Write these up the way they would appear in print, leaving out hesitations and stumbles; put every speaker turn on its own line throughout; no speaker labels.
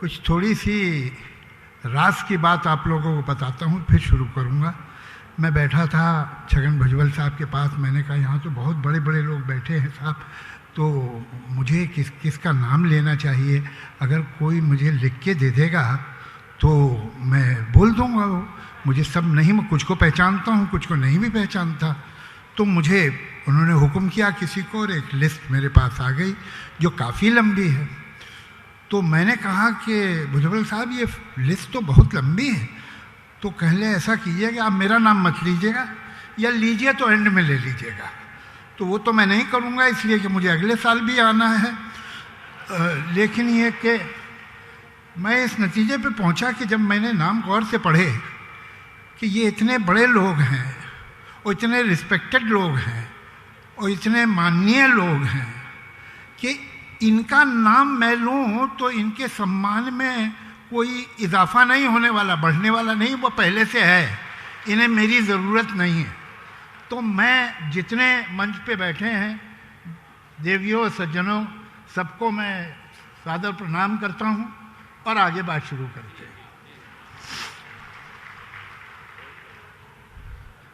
कुछ थोड़ी सी रास की बात आप लोगों को बताता हूँ, फिर शुरू करूँगा। मैं बैठा था छगन भुजबल साहब के पास, मैंने कहा यहाँ तो बहुत बड़े बड़े लोग बैठे हैं साहब, तो मुझे किसका नाम लेना चाहिए, अगर कोई मुझे लिख के दे देगा तो मैं बोल दूँगा। वो मुझे सब नहीं, मैं कुछ को पहचानता हूँ, कुछ को नहीं भी पहचानता। तो मुझे उन्होंने हुक्म किया किसी को, और एक लिस्ट मेरे पास आ गई जो काफ़ी लंबी है। तो मैंने कहा कि भुजबल साहब ये लिस्ट तो बहुत लंबी है, तो कहले ऐसा कीजिए कि आप मेरा नाम मत लीजिएगा, या लीजिए तो एंड में ले लीजिएगा। तो वो तो मैं नहीं करूँगा, इसलिए कि मुझे अगले साल भी आना है। लेकिन ये कि मैं इस नतीजे पे पहुँचा कि जब मैंने नाम गौर से पढ़े कि ये इतने बड़े लोग हैं और इतने रिस्पेक्टेड लोग हैं और इतने माननीय लोग हैं कि इनका नाम मैं लूँ तो इनके सम्मान में कोई इजाफा नहीं होने वाला, बढ़ने वाला नहीं, वो पहले से है, इन्हें मेरी ज़रूरत नहीं है। तो मैं जितने मंच पे बैठे हैं देवियों सज्जनों, सबको मैं सादर प्रणाम करता हूँ और आगे बात शुरू करते हैं।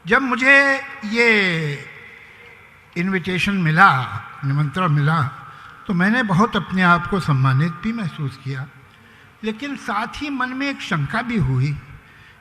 जब मुझे ये इनविटेशन मिला, निमंत्रण मिला, तो मैंने बहुत अपने आप को सम्मानित भी महसूस किया, लेकिन साथ ही मन में एक शंका भी हुई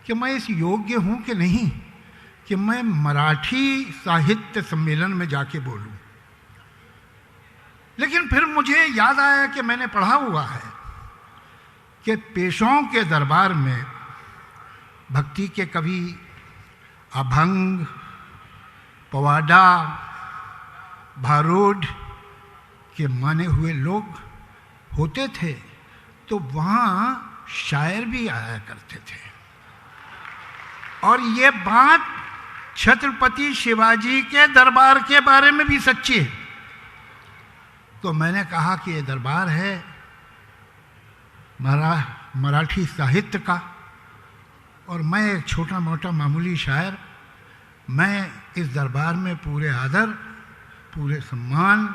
कि मैं इस योग्य हूँ कि नहीं कि मैं मराठी साहित्य सम्मेलन में जाके बोलूं। लेकिन फिर मुझे याद आया कि मैंने पढ़ा हुआ है कि पेशों के दरबार में भक्ति के कवि, अभंग, पवाडा, भारूड के माने हुए लोग होते थे, तो वहाँ शायर भी आया करते थे। और ये बात छत्रपति शिवाजी के दरबार के बारे में भी सच्ची है। तो मैंने कहा कि ये दरबार है मराठी साहित्य का, और मैं एक छोटा मोटा मामूली शायर, मैं इस दरबार में पूरे आदर, पूरे सम्मान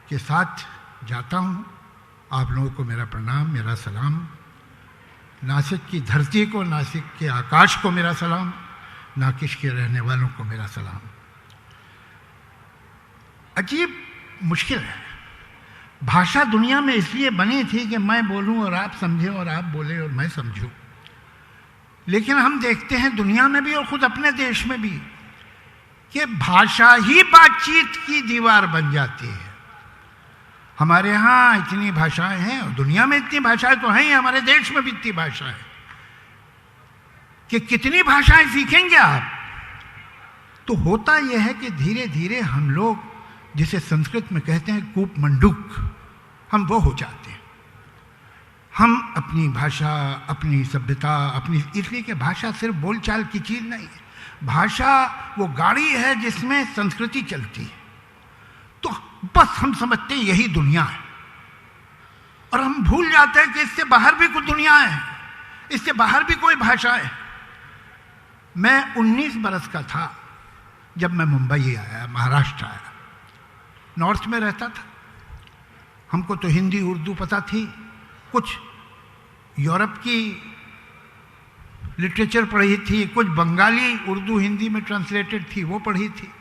के साथ जाता हूँ। आप लोगों को मेरा प्रणाम, मेरा सलाम। नासिक की धरती को, नासिक के आकाश को मेरा सलाम, नाकिश के रहने वालों को मेरा सलाम। अजीब मुश्किल है, भाषा दुनिया में इसलिए बनी थी कि मैं बोलूं और आप समझें और आप बोले और मैं समझूं। लेकिन हम देखते हैं दुनिया में भी और खुद अपने देश में भी कि भाषा ही बातचीत की दीवार बन जाती है। हमारे यहाँ इतनी भाषाएं हैं और दुनिया में इतनी भाषाएं तो हैं ही, हमारे देश में भी इतनी भाषाएं कि कितनी भाषाएं सीखेंगे आप। तो होता यह है कि धीरे धीरे हम लोग, जिसे संस्कृत में कहते हैं कूप मंडूक, हम वो हो जाते हैं। हम अपनी भाषा, अपनी सभ्यता, अपनी, इसलिए कि भाषा सिर्फ बोलचाल की चीज नहीं है, भाषा वो गाड़ी है जिसमें संस्कृति चलती है। तो बस हम समझते हैं यही दुनिया है, और हम भूल जाते हैं कि इससे बाहर भी कुछ दुनिया है, इससे बाहर भी कोई भाषा है। मैं 19 बरस का था जब मैं मुंबई आया, महाराष्ट्र आया। नॉर्थ में रहता था, हमको तो हिंदी उर्दू पता थी, कुछ यूरोप की लिटरेचर पढ़ी थी, कुछ बंगाली उर्दू हिंदी में ट्रांसलेटेड थी वो पढ़ी थी,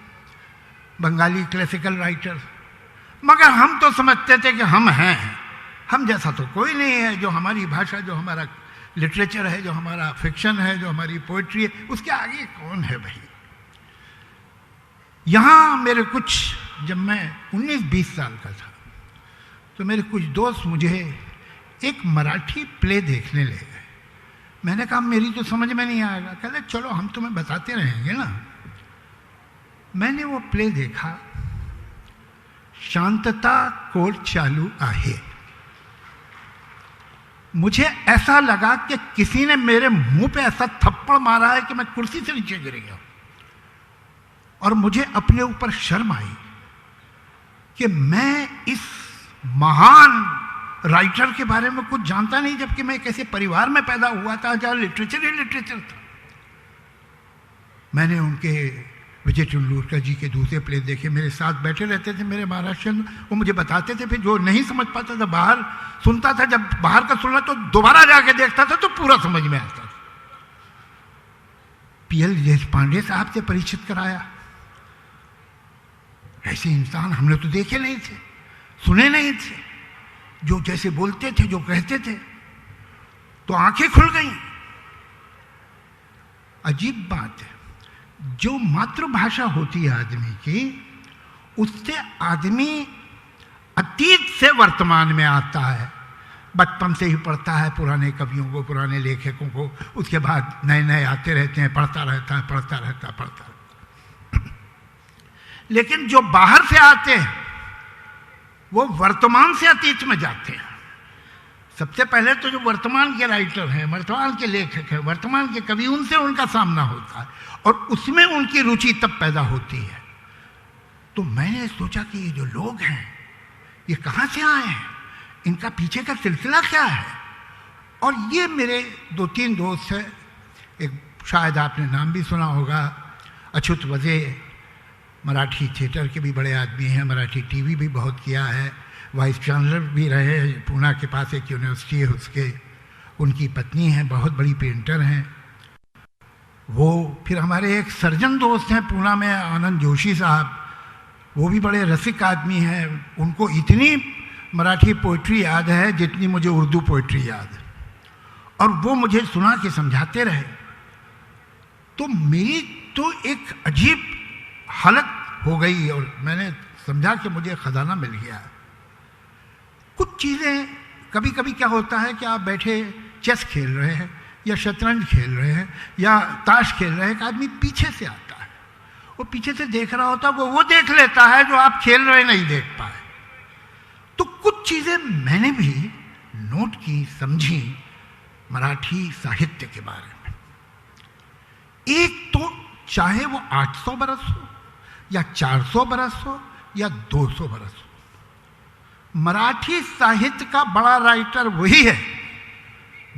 बंगाली क्लासिकल राइटर। मगर हम तो समझते थे कि हम हैं, हम जैसा तो कोई नहीं है। जो हमारी भाषा, जो हमारा लिटरेचर है, जो हमारा फिक्शन है, जो हमारी पोइट्री है, उसके आगे कौन है भाई। यहाँ मेरे कुछ, जब मैं 19-20 साल का था, तो मेरे कुछ दोस्त मुझे एक मराठी प्ले देखने ले गए। मैंने कहा मेरी तो समझ में नहीं आएगा। कहले चलो हम तुम्हें बताते रहेंगे ना। मैंने वो प्ले देखा, शांतता कोर्ट चालू आहे। मुझे ऐसा लगा कि किसी ने मेरे मुंह पे ऐसा थप्पड़ मारा है कि मैं कुर्सी से नीचे गिर गया, और मुझे अपने ऊपर शर्म आई कि मैं इस महान राइटर के बारे में कुछ जानता नहीं, जबकि मैं कैसे परिवार में पैदा हुआ था जहाँ लिटरेचर ही लिटरेचर था। मैंने उनके विजय तेंदुलकर जी के दूसरे प्ले देखे, मेरे साथ बैठे रहते थे मेरे महाराष्ट्र, वो मुझे बताते थे, फिर जो नहीं समझ पाता था बाहर सुनता था, जब बाहर का सुना तो दोबारा जाके देखता था तो पूरा समझ में आता था। पीएल देशपांडे साहब से परिचित कराया। ऐसे इंसान हमने तो देखे नहीं थे, सुने नहीं थे, जो जैसे बोलते थे, जो कहते थे, तो आंखें खुल गई। अजीब बात है, जो मातृभाषा होती है आदमी की, उससे आदमी अतीत से वर्तमान में आता है। बचपन से ही पढ़ता है पुराने कवियों को, पुराने लेखकों को, उसके बाद नए नए आते रहते हैं, पढ़ता रहता है। लेकिन जो बाहर से आते हैं वो वर्तमान से अतीत में जाते हैं। सबसे पहले तो जो वर्तमान के राइटर हैं, वर्तमान के लेखक हैं, वर्तमान के कवि, उनसे उनका सामना होता है और उसमें उनकी रुचि तब पैदा होती है। तो मैंने सोचा कि ये जो लोग हैं ये कहाँ से आए हैं, इनका पीछे का सिलसिला क्या है। और ये मेरे 2-3 दोस्त हैं, एक शायद आपने नाम भी सुना होगा, अच्युत वजे, मराठी थिएटर के भी बड़े आदमी हैं, मराठी टीवी भी बहुत किया है, वाइस चांसलर भी रहे, पूना के पास एक यूनिवर्सिटी है उसके, उनकी पत्नी हैं, बहुत बड़ी पेंटर हैं वो। फिर हमारे एक सर्जन दोस्त हैं पूना में, आनंद जोशी साहब, वो भी बड़े रसिक आदमी हैं, उनको इतनी मराठी पोइट्री याद है जितनी मुझे उर्दू पोइट्री याद है, और वो मुझे सुना के समझाते रहे। तो मेरी तो एक अजीब हालत हो गई और मैंने समझा कि मुझे खजाना मिल गया। कुछ चीज़ें कभी कभी क्या होता है कि आप बैठे चेस खेल रहे हैं या शतरंज खेल रहे हैं या ताश खेल रहे हैं, एक आदमी पीछे से आता है, वो पीछे से देख रहा होता है, वो देख लेता है जो आप खेल रहे नहीं देख पाए। तो कुछ चीज़ें मैंने भी नोट की, समझी मराठी साहित्य के बारे में। एक तो चाहे वो 800 बरस हो या 400 बरस हो या 200 बरस हो, मराठी साहित्य का बड़ा राइटर वही है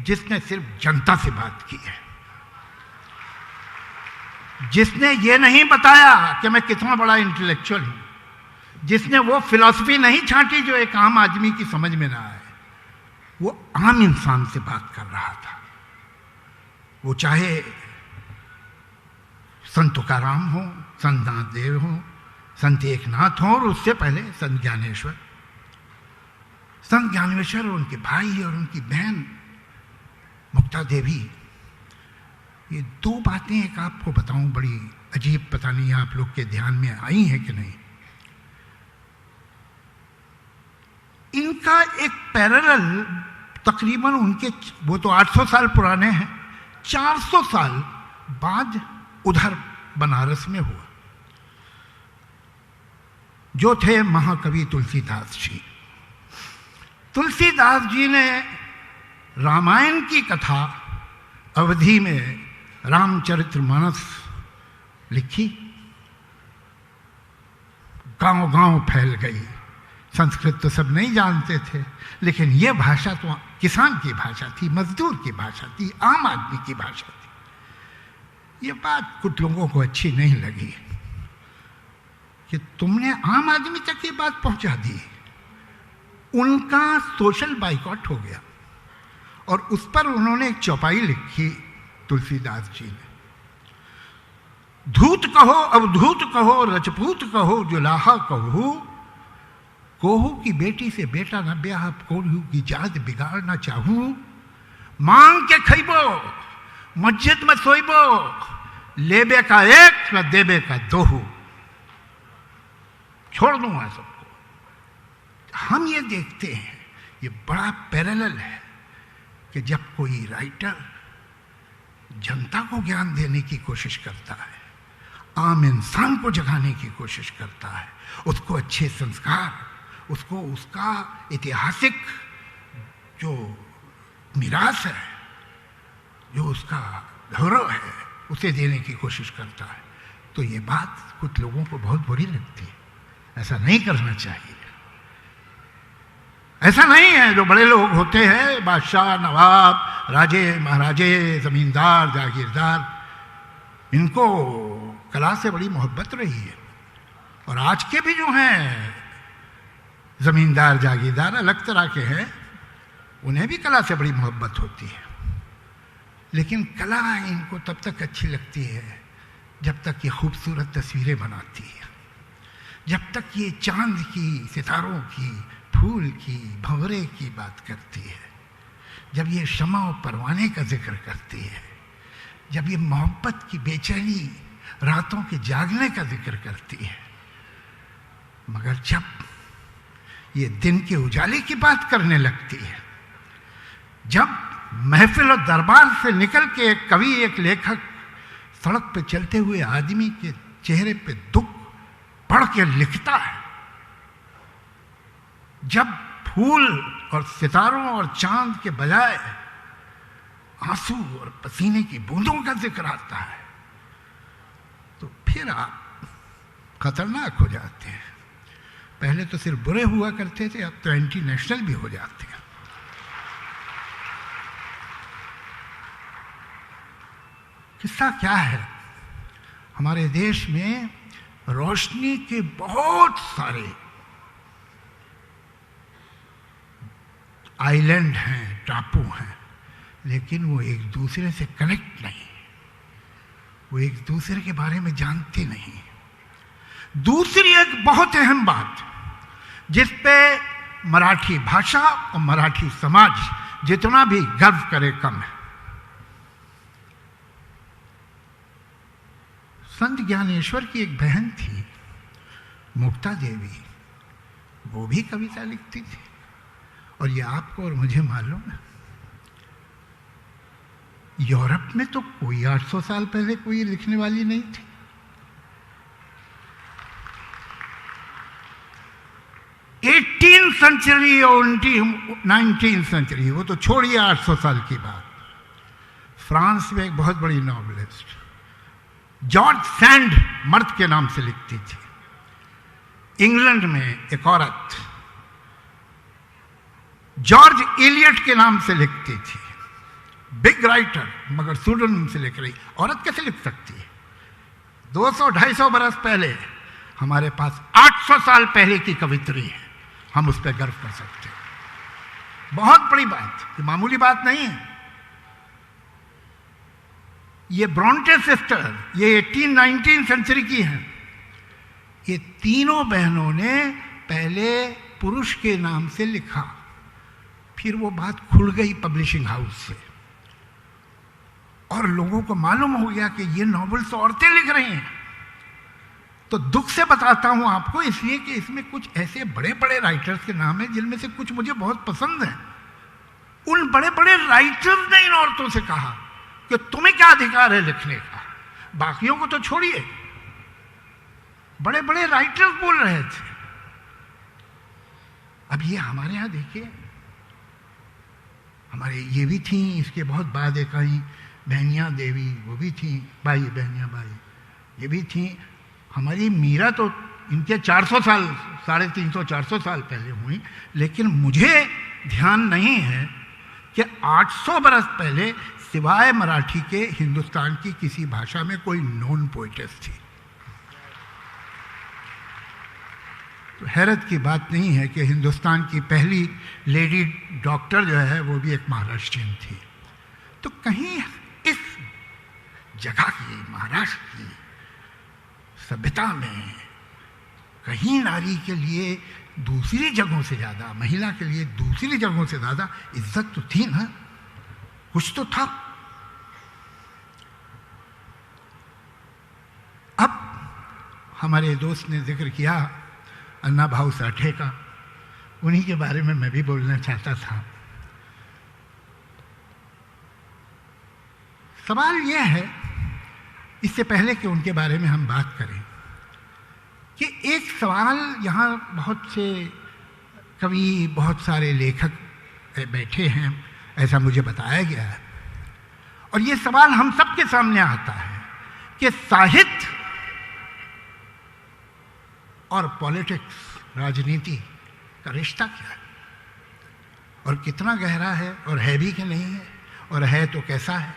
जिसने सिर्फ जनता से बात की है, जिसने ये नहीं बताया कि मैं कितना बड़ा इंटेलेक्चुअल हूं, जिसने वो फिलॉसफी नहीं छांटी जो एक आम आदमी की समझ में ना आए। वो आम इंसान से बात कर रहा था, वो चाहे संत तुकाराम हो, संत नामदेव हो, संत एकनाथ हो, और उससे पहले संत ज्ञानेश्वर। संत ज्ञानेश्वर और उनके भाई और उनकी बहन मुक्ता देवी, ये 2 बातें एक आपको बताऊं, बड़ी अजीब, पता नहीं आप लोग के ध्यान में आई हैं कि नहीं। इनका एक पैरेलल तकरीबन उनके, वो तो 800 साल पुराने हैं, 400 साल बाद उधर बनारस में हुआ, जो थे महाकवि तुलसीदास जी। तुलसीदास जी ने रामायण की कथा अवधि में रामचरितमानस लिखी, गांव गांव फैल गई। संस्कृत तो सब नहीं जानते थे, लेकिन ये भाषा तो किसान की भाषा थी, मजदूर की भाषा थी, आम आदमी की भाषा थी। ये बात कुछ लोगों को अच्छी नहीं लगी कि तुमने आम आदमी तक ये बात पहुंचा दी। उनका सोशल बाइकॉट हो गया और उस पर उन्होंने एक चौपाई लिखी तुलसीदास जी ने, धूत कहो अवधूत कहो रजपूत कहो जुलाहा कहो, कोहू की बेटी से बेटा न ब्याह, कोहू की जात बिगाड़ न चाहूं, मांग के खइबो मस्जिद में सोइबो, लेबे का एक न देबे का 2, छोड़ दूंगा सबको। हम ये देखते हैं, ये बड़ा पैरेलल है कि जब कोई राइटर जनता को ज्ञान देने की कोशिश करता है, आम इंसान को जगाने की कोशिश करता है, उसको अच्छे संस्कार, उसको उसका ऐतिहासिक जो मिरास है, जो उसका गौरव है, उसे देने की कोशिश करता है, तो ये बात कुछ लोगों को बहुत बुरी लगती है। ऐसा नहीं करना चाहिए। ऐसा नहीं है, जो बड़े लोग होते हैं, बादशाह, नवाब, राजे, महाराजे, जमींदार, जागीरदार, इनको कला से बड़ी मोहब्बत रही है। और आज के भी जो हैं जमींदार जागीरदार अलग तरह के हैं, उन्हें भी कला से बड़ी मोहब्बत होती है। लेकिन कला इनको तब तक अच्छी लगती है जब तक ये खूबसूरत तस्वीरें बनाती है, जब तक ये चांद की, सितारों की, फूल की, भंवरे की बात करती है, जब ये शमा और परवाने का जिक्र करती है, जब ये मोहब्बत की बेचैनी, रातों के जागने का जिक्र करती है। मगर जब ये दिन के उजाले की बात करने लगती है, जब महफिल और दरबार से निकल के एक कवि, एक लेखक सड़क पे चलते हुए आदमी के चेहरे पे दुख पढ़ के लिखता है, जब फूल और सितारों और चांद के बजाय आंसू और पसीने की बूंदों का जिक्र आता है, तो फिर आप खतरनाक हो जाते हैं। पहले तो सिर्फ बुरे हुआ करते थे, अब तो एंटी नेशनल भी हो जाते हैं। किस्सा क्या है, हमारे देश में रोशनी के बहुत सारे आइलैंड हैं, टापू हैं, लेकिन वो एक दूसरे से कनेक्ट नहीं, वो एक दूसरे के बारे में जानते नहीं। दूसरी एक बहुत अहम बात जिस पे मराठी भाषा और मराठी समाज जितना भी गर्व करे कम है। संत ज्ञानेश्वर की एक बहन थी मुक्ता देवी, वो भी कविता लिखती थी, और ये आपको और मुझे मालूम है। यूरोप में तो कोई 800 साल पहले कोई लिखने वाली नहीं थी। एटीन सेंचुरी और 19th सेंचुरी, वो तो छोड़िए 800 साल की बात। फ्रांस में एक बहुत बड़ी नॉवेलिस्ट जॉर्ज सैंड मर्द के नाम से लिखती थी। इंग्लैंड में एक औरत जॉर्ज एलियट के नाम से लिखती थी, बिग राइटर, मगर सूडोनिम से लिख रही। औरत कैसे लिख सकती है? 200-250 बरस पहले हमारे पास 800 साल पहले की कवित्री है, हम उस पर गर्व कर सकते हैं। बहुत बड़ी बात, ये मामूली बात नहीं है। ये ब्रॉन्टे सिस्टर, ये 18-19 सेंचुरी की हैं। ये तीनों बहनों ने पहले पुरुष के नाम से लिखा, फिर वो बात खुल गई पब्लिशिंग हाउस से, और लोगों को मालूम हो गया कि ये नॉवेल्स औरतें लिख रही हैं। तो दुख से बताता हूं आपको, इसलिए कि इसमें कुछ ऐसे बड़े बड़े राइटर्स के नाम हैं जिनमें से कुछ मुझे बहुत पसंद हैं। उन बड़े बड़े राइटर्स ने इन औरतों से कहा कि तुम्हें क्या अधिकार है लिखने का, बाकियों को तो छोड़िए। बड़े बड़े राइटर्स बोल रहे थे। अब ये हमारे यहां देखिए, हमारे ये भी थी, इसके बहुत बाद एक आई बहनिया देवी, वो भी थी, बाई बहनिया बाई, ये भी थी। हमारी मीरा तो इनके 400 साल, 350-400 साल पहले हुई, लेकिन मुझे ध्यान नहीं है कि 800 बरस पहले सिवाय मराठी के हिंदुस्तान की किसी भाषा में कोई नॉन पोइटेस थी। तो हैरत की बात नहीं है कि हिंदुस्तान की पहली लेडी डॉक्टर जो है वो भी एक महाराष्ट्रियन थी। तो कहीं इस जगह की, महाराष्ट्र की सभ्यता में कहीं नारी के लिए दूसरी जगहों से ज्यादा, महिला के लिए दूसरी जगहों से ज्यादा इज्जत तो थी ना, कुछ तो था। अब हमारे दोस्त ने जिक्र किया अन्ना भाऊ साठे का, उन्हीं के बारे में मैं भी बोलना चाहता था। सवाल यह है, इससे पहले कि उनके बारे में हम बात करें, कि एक सवाल यहाँ बहुत से कवि, बहुत सारे लेखक बैठे हैं, ऐसा मुझे बताया गया है, और ये सवाल हम सबके सामने आता है कि साहित्य और पॉलिटिक्स, राजनीति का रिश्ता क्या है, और कितना गहरा है, और है भी कि नहीं है, और है तो कैसा है।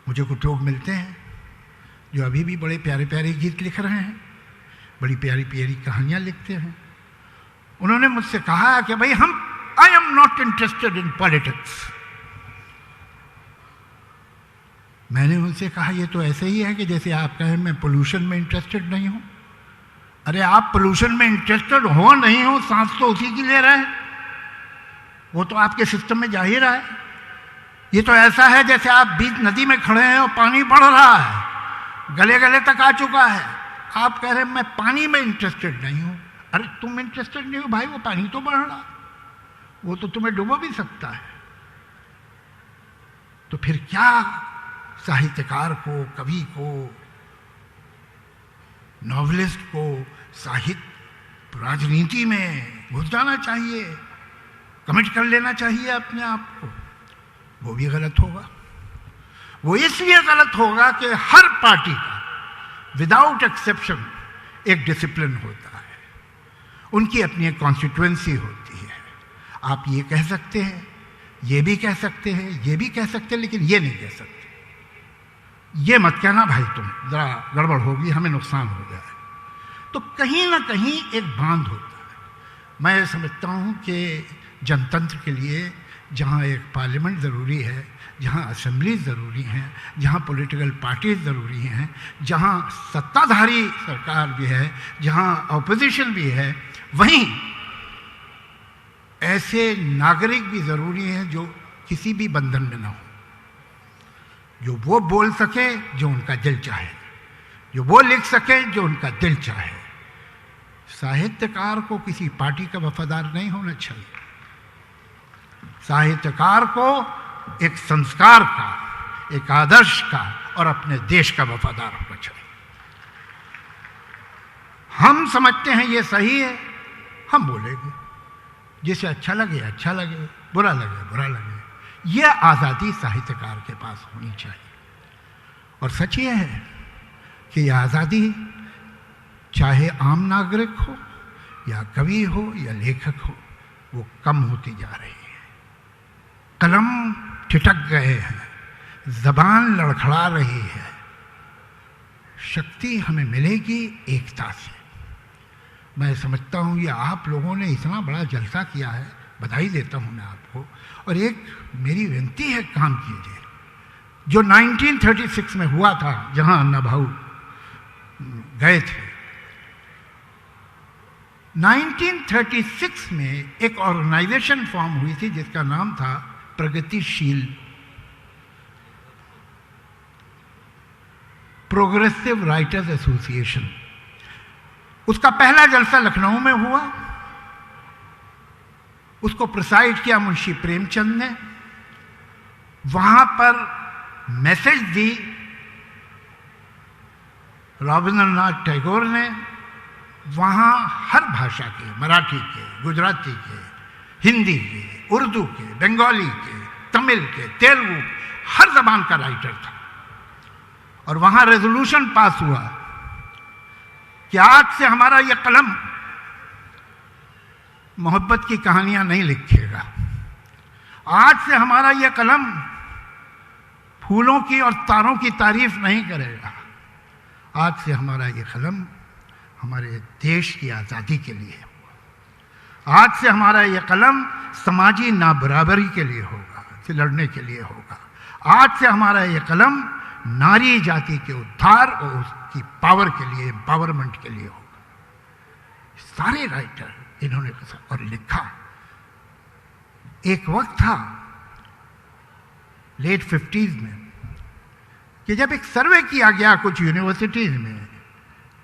मुझे कुछ लोग मिलते हैं जो अभी भी बड़े प्यारे प्यारे गीत लिख रहे हैं, बड़ी प्यारी प्यारी कहानियां लिखते हैं। उन्होंने मुझसे कहा कि भाई I am not interested in politics. मैंने उनसे कहा ये तो ऐसे ही है कि जैसे आप कहें मैं पोल्यूशन में इंटरेस्टेड नहीं हूं। अरे आप पोल्यूशन में इंटरेस्टेड हो नहीं हो, सांस तो उसी की ले रहे हैं, वो तो आपके सिस्टम में जा ही रहा है। ये तो ऐसा है जैसे आप बीच नदी में खड़े हैं और पानी बढ़ रहा है, गले गले तक आ चुका है, आप कह रहे हैं मैं पानी में इंटरेस्टेड नहीं हूं। अरे तुम इंटरेस्टेड नहीं हो भाई, वो पानी तो बढ़ रहा, वो तो तुम्हें डुबो भी सकता है। तो फिर क्या साहित्यकार को, कवि को, नॉवलिस्ट को साहित्य राजनीति में घुस जाना चाहिए, कमिट कर लेना चाहिए अपने आप को? वो भी गलत होगा। वो इसलिए गलत होगा कि हर पार्टी का विदाउट एक्सेप्शन एक डिसिप्लिन होता है, उनकी अपनी एक कॉन्स्टिट्यूएंसी होती है। आप ये कह सकते हैं, ये भी कह सकते हैं, ये भी कह सकते हैं, लेकिन ये नहीं कह सकते। ये मत कहना भाई तुम, जरा गड़बड़ होगी, हमें नुकसान हो जाए। तो कहीं ना कहीं एक बांध होता है। मैं समझता हूं कि जनतंत्र के लिए जहां एक पार्लियामेंट ज़रूरी है, जहां असेंबली ज़रूरी हैं, जहां पॉलिटिकल पार्टीज ज़रूरी हैं, जहां सत्ताधारी सरकार भी है, जहां ऑपोजिशन भी है, वहीं ऐसे नागरिक भी ज़रूरी हैं जो किसी भी बंधन में ना हो, जो वो बोल सके जो उनका दिल चाहे, जो वो लिख सके जो उनका दिल चाहे। साहित्यकार को किसी पार्टी का वफादार नहीं होना चाहिए। साहित्यकार को एक संस्कार का, एक आदर्श का और अपने देश का वफादार होना चाहिए। हम समझते हैं ये सही है, हम बोलेंगे, जिसे अच्छा लगे अच्छा लगे, बुरा लगे बुरा लगे। यह आज़ादी साहित्यकार के पास होनी चाहिए। और सच ये है कि यह आज़ादी चाहे आम नागरिक हो या कवि हो या लेखक हो, वो कम होती जा रही है। कलम ठिठक गए हैं, ज़बान लड़खड़ा रही है। शक्ति हमें मिलेगी एकता से। मैं समझता हूँ ये आप लोगों ने इतना बड़ा जलसा किया है, बधाई देता हूँ मैं आपको। और एक मेरी विनती है, काम कीजिए। जो 1936 में हुआ था, जहाँ अन्ना भाऊ गए थे, 1936 में एक ऑर्गेनाइजेशन फॉर्म हुई थी जिसका नाम था प्रगतिशील, प्रोग्रेसिव राइटर्स एसोसिएशन। उसका पहला जलसा लखनऊ में हुआ। उसको प्रिसाइड किया मुंशी प्रेमचंद ने। वहां पर मैसेज दी रविंद्रनाथ टैगोर ने। वहां हर भाषा के, मराठी के, गुजराती के, हिंदी के, उर्दू के, बंगाली के, तमिल के, तेलुगु, हर जबान का राइटर था। और वहां रेजोल्यूशन पास हुआ कि आज से हमारा यह कलम मोहब्बत की कहानियां नहीं लिखेगा। आज से हमारा यह कलम फूलों की और तारों की तारीफ नहीं करेगा। आज से हमारा यह कलम हमारे देश की आज़ादी के लिए होगा। आज से हमारा यह कलम समाजी नाबराबरी के लिए होगा, से लड़ने के लिए होगा। आज से हमारा यह कलम नारी जाति के उद्धार और उसकी पावर के लिए, एम्पावरमेंट के लिए होगा। सारे राइटर इन्होंने और लिखा। एक वक्त था लेट 50s में कि जब एक सर्वे किया गया कुछ यूनिवर्सिटीज में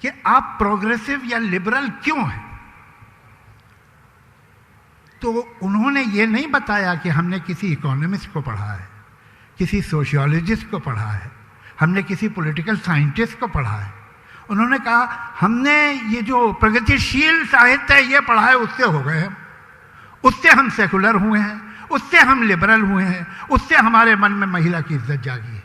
कि आप प्रोग्रेसिव या लिबरल क्यों हैं, तो उन्होंने ये नहीं बताया कि हमने किसी इकोनॉमिस्ट को पढ़ा है, किसी सोशियोलॉजिस्ट को पढ़ा है, हमने किसी पॉलिटिकल साइंटिस्ट को पढ़ा है। उन्होंने कहा हमने ये जो प्रगतिशील साहित्य है ये पढ़ा है, उससे हो गए हम, उससे हम सेकुलर हुए हैं, उससे हम लिबरल हुए हैं, उससे हमारे मन में महिला की इज्जत जागी है।